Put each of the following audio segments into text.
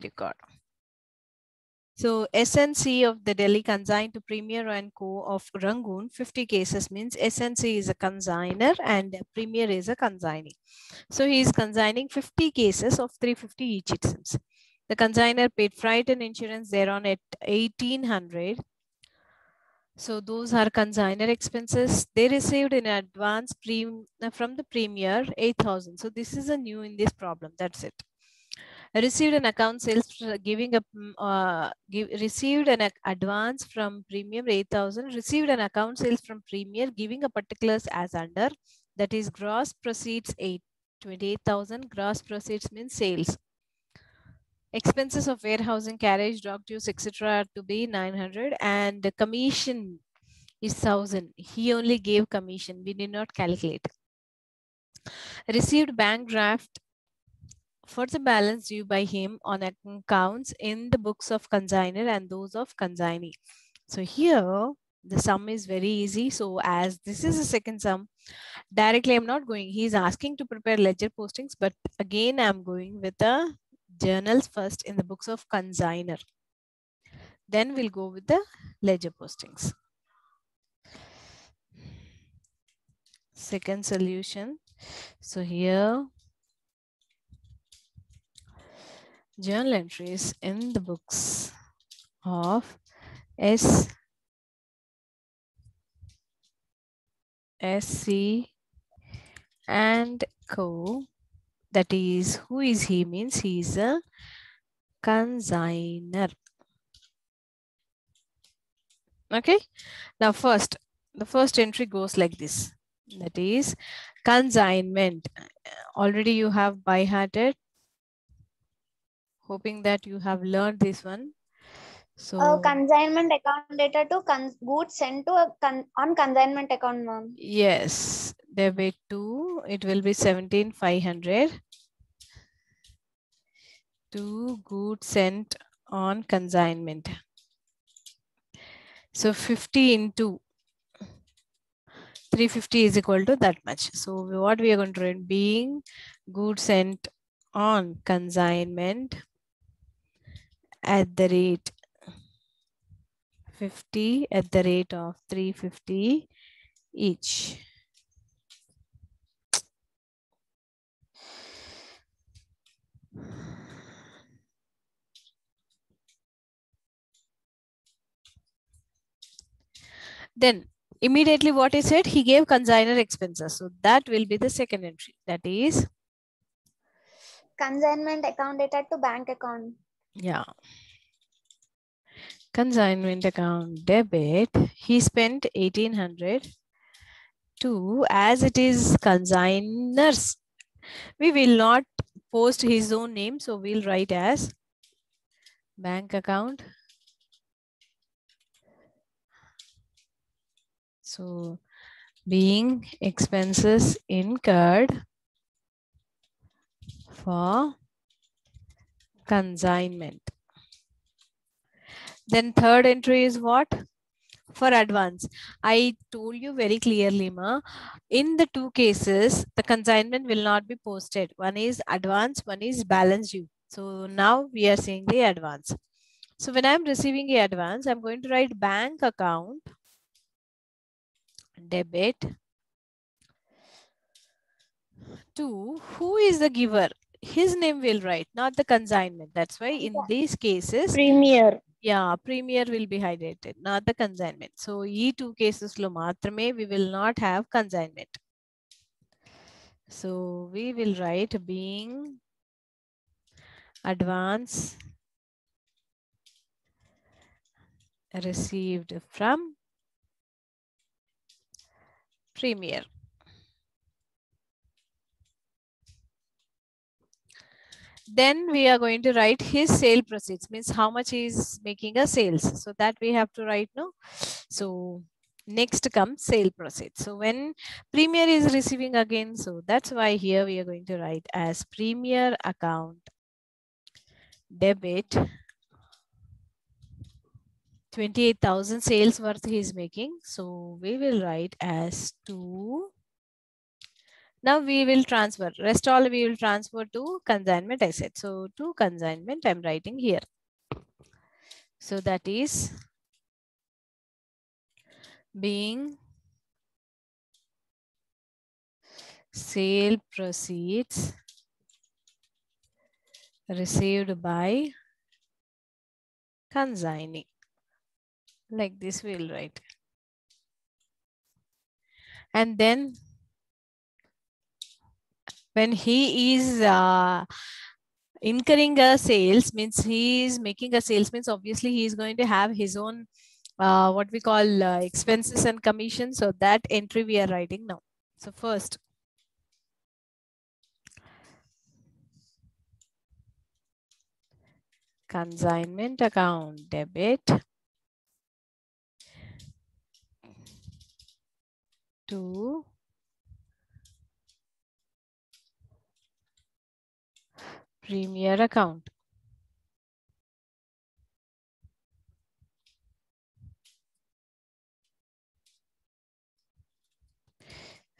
record. So SNC of the Delhi consigned to Premier and Co. of Rangoon, 50 cases means SNC is a consigner and Premier is a consignee. So he is consigning 50 cases of 350 each, it seems. The consigner paid freight and insurance thereon at 1800. So those are consigner expenses. They received in advance from the Premier 8,000. So this is a new in this problem. That's it. Received an account sales giving a received an advance from Premier 8,000. Received an account sales from Premier giving a particulars as under, that is gross proceeds 28,000. Gross proceeds means sales. Expenses of warehousing, carriage, dog dues, etc. to be 900, and the commission is 1,000. He only gave commission. We did not calculate. Received bank draft for the balance due by him on accounts in the books of consignor and those of consignee. So here the sum is very easy. So as this is a second sum, directly I'm not going. He's asking to prepare ledger postings, but again I'm going with the journals first in the books of consignor. Then we'll go with the ledger postings. Second solution. So here journal entries in the books of SC and Co. That is, who is he? Means he is a consigner. Okay. Now the first entry goes like this. That is consignment. Already you have by-hearted. Hoping that you have learned this one. So consignment account data to goods sent to on consignment account, ma'am. Yes, debit to, it will be 17,500 to goods sent on consignment. So 50 into 350 is equal to that much. So what we are going to write, being goods sent on consignment at the rate 50 at the rate of 350 each. Then immediately what he said, he gave consignor expenses. So that will be the second entry. That is consignment account data to bank account. Yeah. Consignment account debit. He spent 1,800 to, as it is consignors, we will not post his own name. So we'll write as bank account. So being expenses incurred for consignment. Then third entry is what? For advance. I told you very clearly, ma, in the two cases, the consignment will not be posted. One is advance, one is balance due. So now we are seeing the advance. So when I'm receiving the advance, I'm going to write bank account debit to who is the giver. His name will write, not the consignment. That's why in these cases, Premier. Yeah, Premier will be highlighted, not the consignment. So, these two cases lo maatrame we will not have consignment. So, we will write being advance received from Premier. Then we are going to write his sale proceeds, means how much he is making a sales. So that we have to write, no? So next comes sale proceeds. So when Premier is receiving again, so that's why here we are going to write as Premier account debit 28,000 sales worth he is making. So we will write as to Now we will transfer. Rest all we will transfer to consignment, I said. So to consignment, I'm writing here. So that is being sale proceeds received by consignee. Like this we'll write. And then when he is incurring a sales, means he is making a sales, means obviously he is going to have his own what we call expenses and commission. So that entry we are writing now. So first, consignment account debit to premier account.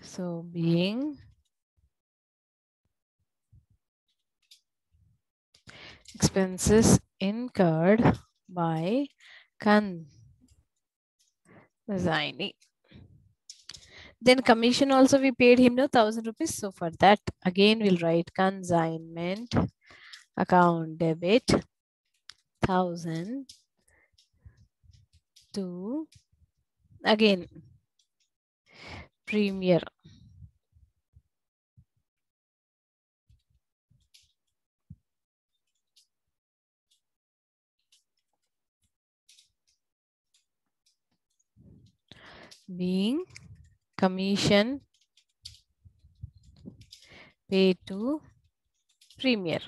So being expenses incurred by consignee. Then commission also we paid him no 1,000 rupees. So for that again we'll write consignment account debit 1,000 to again premier. Being commission paid to premier.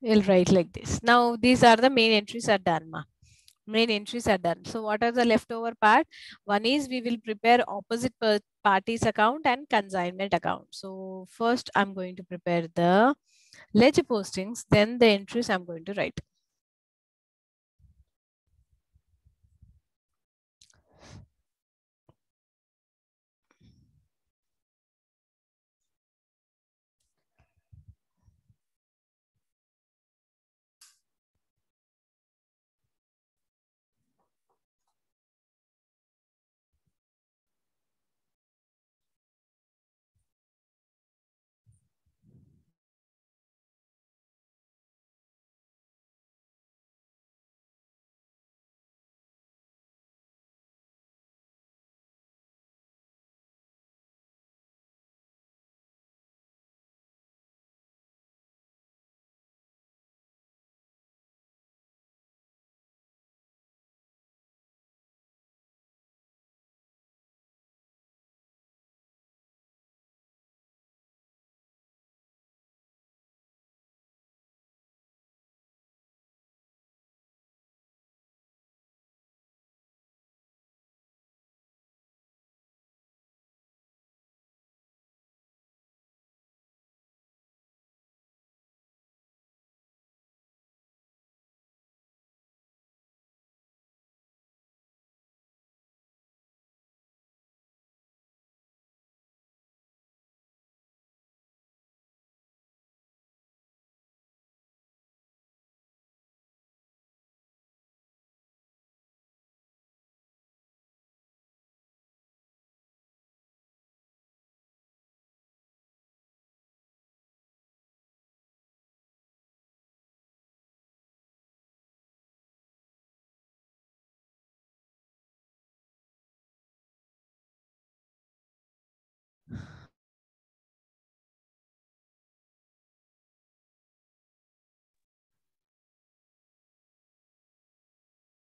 We'll write like this. Now these are the main entries are done. Main entries are done. So what are the leftover part? One is we will prepare opposite parties account and consignment account. So first I'm going to prepare the ledger postings, then the entries I'm going to write.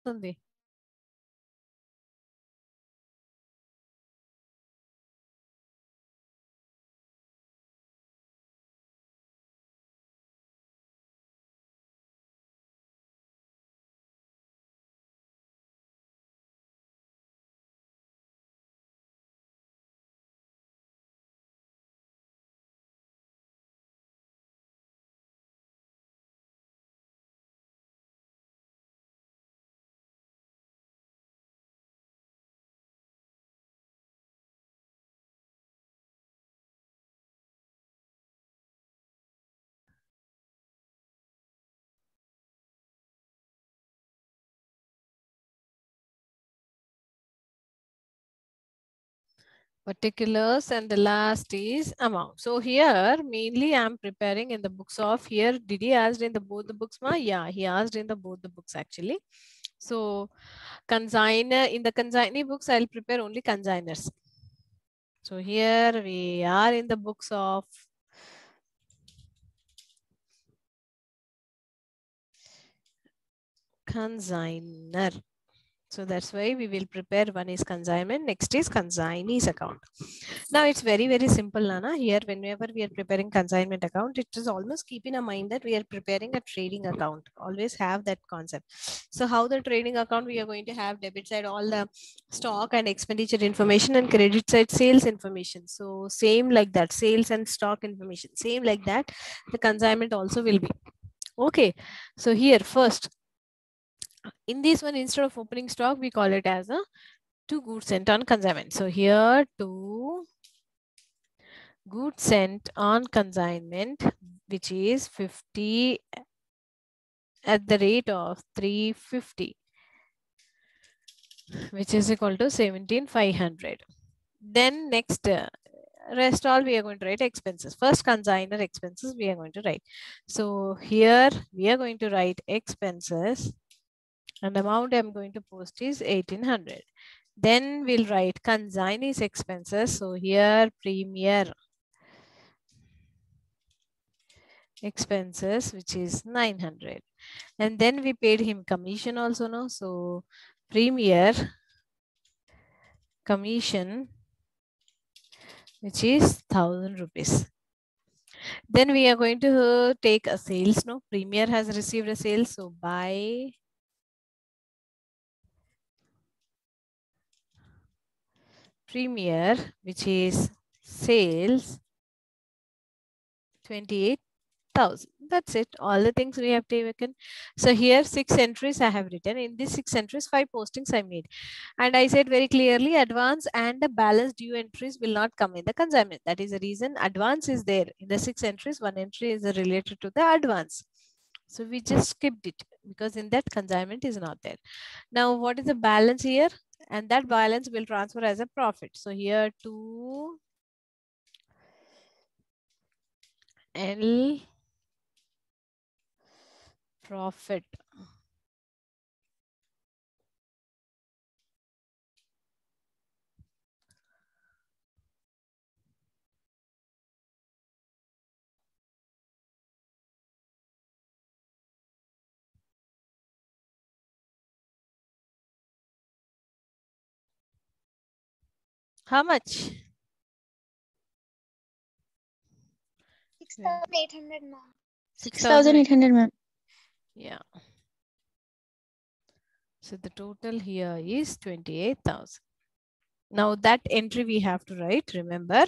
Sunday. Particulars, and the last is amount. So here mainly I'm preparing in the books of here. Did he asked in the both the books, ma? Yeah, he asked in the both the books actually. So consigner, in the consignee books, I'll prepare only consigners. So here we are in the books of consigner. So that's why we will prepare one is consignment, next is consignee's account. Now it's very, very simple, Nana. Here, whenever we are preparing consignment account, it is almost keep in mind that we are preparing a trading account. Always have that concept. So how the trading account, we are going to have debit side all the stock and expenditure information and credit side sales information. So same like that, sales and stock information, same like that, the consignment also will be. Okay. So here first, in this one, instead of opening stock, we call it as a to goods sent on consignment. So here to goods sent on consignment, which is 50 at the rate of 350, which is equal to 17,500. Then next, rest all we are going to write expenses. First consignor expenses we are going to write. So here we are going to write expenses, and amount I'm going to post is 1800. Then we'll write consignee's expenses. So here premier expenses, which is 900. And then we paid him commission also, no? So premier commission, which is 1000 rupees. Then we are going to take a sales, no? Premier has received a sales. So by premier, which is sales, 28,000. That's it. All the things we have taken. So here 6 entries I have written. In these 6 entries, 5 postings I made. And I said very clearly, advance and the balance due entries will not come in the consignment. That is the reason advance is there. In the 6 entries, 1 entry is related to the advance. So we just skipped it because in that consignment is not there. Now what is the balance here? And that balance will transfer as a profit. So here to L profit. How much? 6,800, ma'am. 6,800, ma'am. Yeah. So the total here is 28,000. Now that entry we have to write, remember.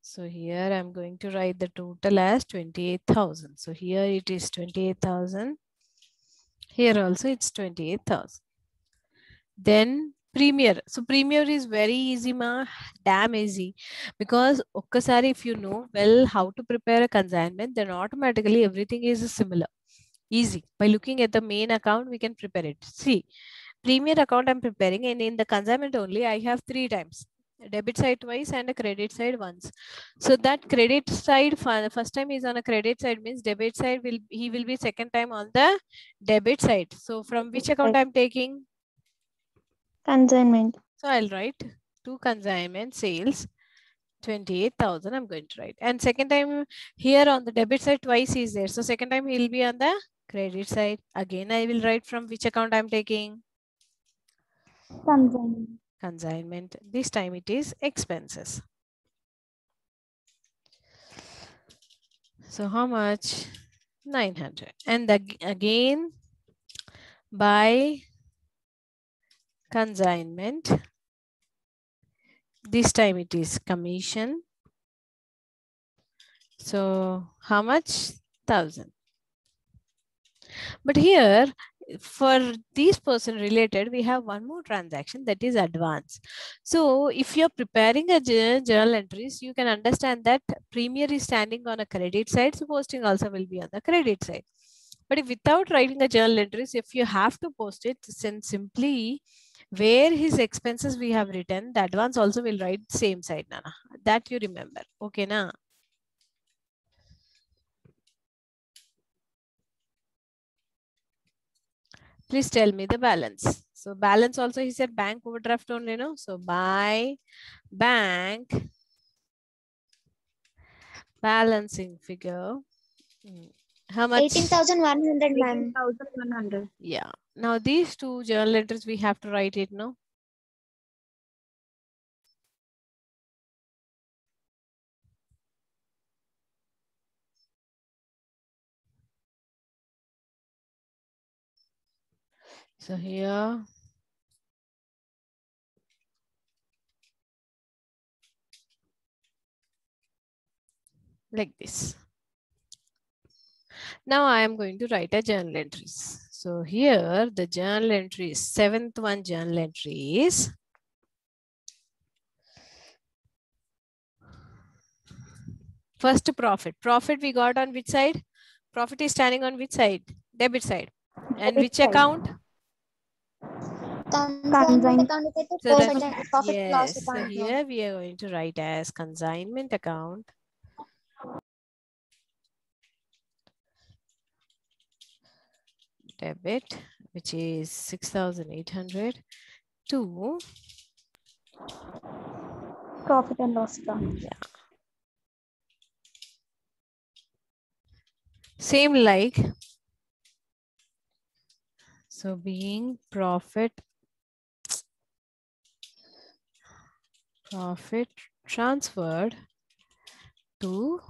So here I'm going to write the total as 28,000. So here it is 28,000. Here also it's 28,000. Then premier. So premier is very easy, ma, damn easy. Because okkasari, if you know well how to prepare a consignment, then automatically everything is similar. Easy. By looking at the main account, we can prepare it. See, premier account I'm preparing, and in the consignment only, I have 3 times. A debit side twice and a credit side once. So that credit side, first time is on a credit side, means debit side he will be second time on the debit side. So from which account I'm taking? Consignment. So I'll write to consignment sales 28,000 I'm going to write. And second time here on the debit side twice is there. So second time he'll be on the credit side. Again, I will write from which account I'm taking? Consignment. Consignment. This time it is expenses. So how much? 900. And again by consignment. This time it is commission. So how much? 1000. But here, for these person related, we have one more transaction, that is advance. So if you're preparing a journal entries, you can understand that premier is standing on a credit side, so posting also will be on the credit side. But if without writing a journal entries, if you have to post it, then simply Where his expenses we have written, the advance also will write same side, Nana. That you remember. Okay, na? Please tell me the balance. So balance also he said bank overdraft only, no? So by bank balancing figure. How much? 18,100, ma'am. 18,100. Yeah. Now these two journal entries we have to write it, no? So here like this. Now I am going to write a journal entries. So here the journal entries, seventh one journal entry is first profit. Profit we got on which side? Profit is standing on which side? Debit side. And Debit which side. account? Consignment account So the profit loss yes. So account. here we are going to write as consignment account. Debit, which is 6,800 to Profit and loss account. yeah. Same like, so being profit transferred to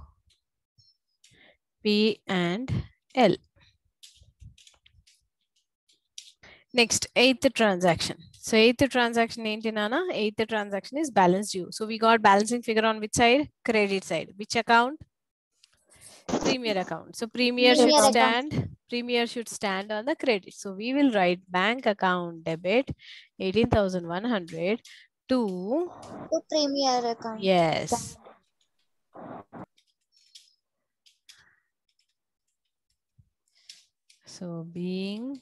P and L. Next, eighth transaction. So eighth transaction ain't Nana? Eighth transaction is balance due. So we got balancing figure on which side? Credit side. Which account? Premier account. So premier should stand. Premier should stand on the credit. So we will write bank account debit 18,100 to Premier account. yes. So being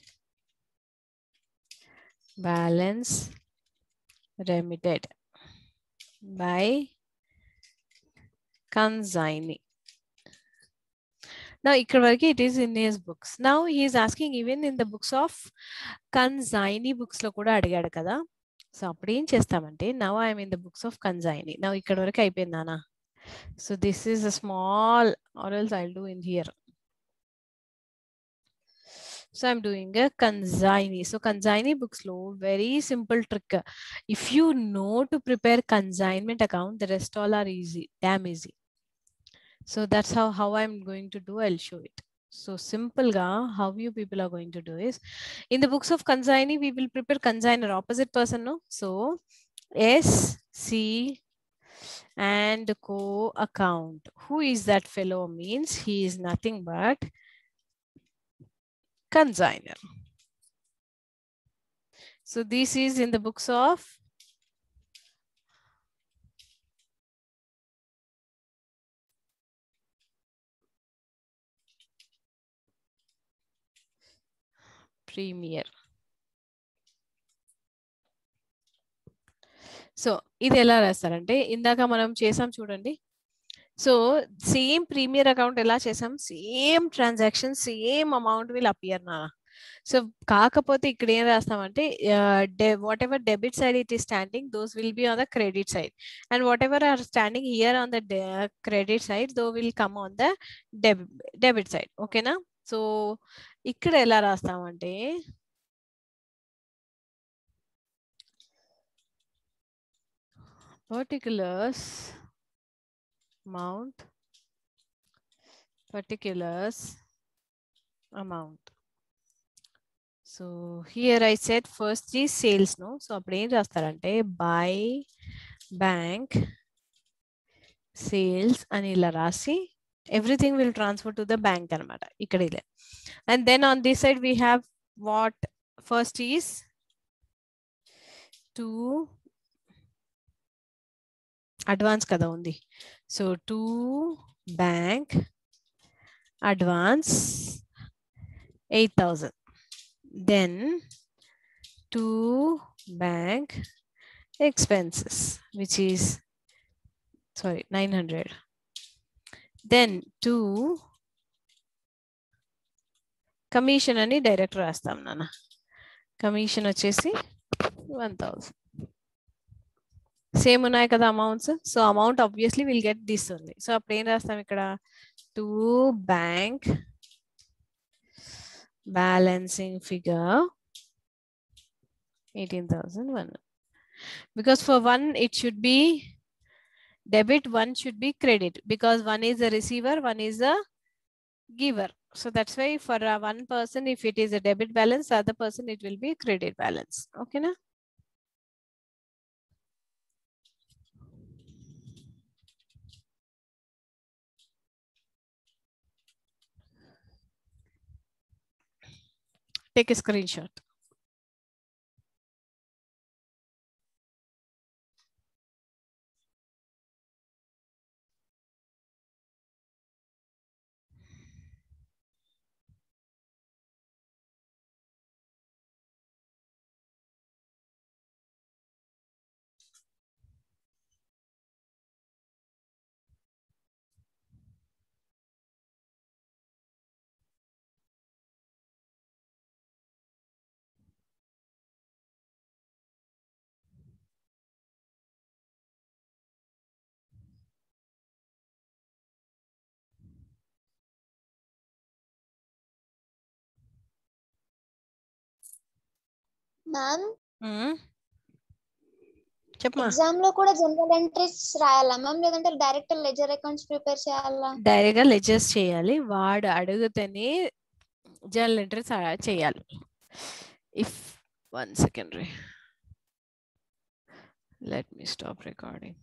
balance remitted by consignee. Now, it is in his books. Now, he is asking even in the books of consignee books lo kuda adigaadu kada. So, appudu em chestamante, now I am in the books of consignee. Now, ikkada varaku ayipindana. So, this is a small, or else I'll do in here. So, I'm doing a consignee. So, consignee books lo very simple trick. If you know to prepare consignment account, the rest all are easy, damn easy. So that's how I'm going to do. I'll show it. So simple ga, how you people are going to do is, in the books of consignee, we will prepare consigner, opposite person, no? So S, C and co account. Who is that fellow? Means he is nothing but consigner. So this is in the books of Premier. So ఇది ఎలా రాస్తారంటే ఇందాక మనం చేసాం చూడండి. So same premier account ఎలా చేసాం, same transaction same amount will appear నా. So కాకపోతే ఇక్కడ ఏం రాస్తామంటే whatever debit side it is standing, those will be on the credit side, and whatever are standing here on the credit side though will come on the debit side. ఓకేనా? So ఇక్కడ ఎలా రాస్తామంటే particulars amount, particulars amount. So here I said first is sales, no? So appudu em rastarante by bank sales ani ila rasi everything will transfer to the bank anamata ikkadile. And then on this side we have what? First is to advance kada undi. So to bank advance 8,000. Then to bank expenses, which is 900. Then 2 commission అని direct రాస్తాం నాన్న. Commission వచ్చేసి 1000. Same ఉన్నాయి కదా amounts. So amount obviously will get this ఉంది. So అప్పుడు ఏం రాస్తాం ఇక్కడ 2 bank balancing figure 18,001. Because for one it should be debit, one should be credit, because one is a receiver, one is a giver. So that's why for one person, if it is a debit balance, the other person it will be credit balance. Okay na? Take a screenshot. Ma'am చెప్పమా. Exam లో కూడా general entries రాయాలా ma'am, లేదంటే direct ledger accounts prepare చేయాలా? Direct గా ledgers చేయాలి. వాడు అడిగితేనే జనరల్ ఎంట్రీస్ చేయాలి. If 1 second, let me stop recording.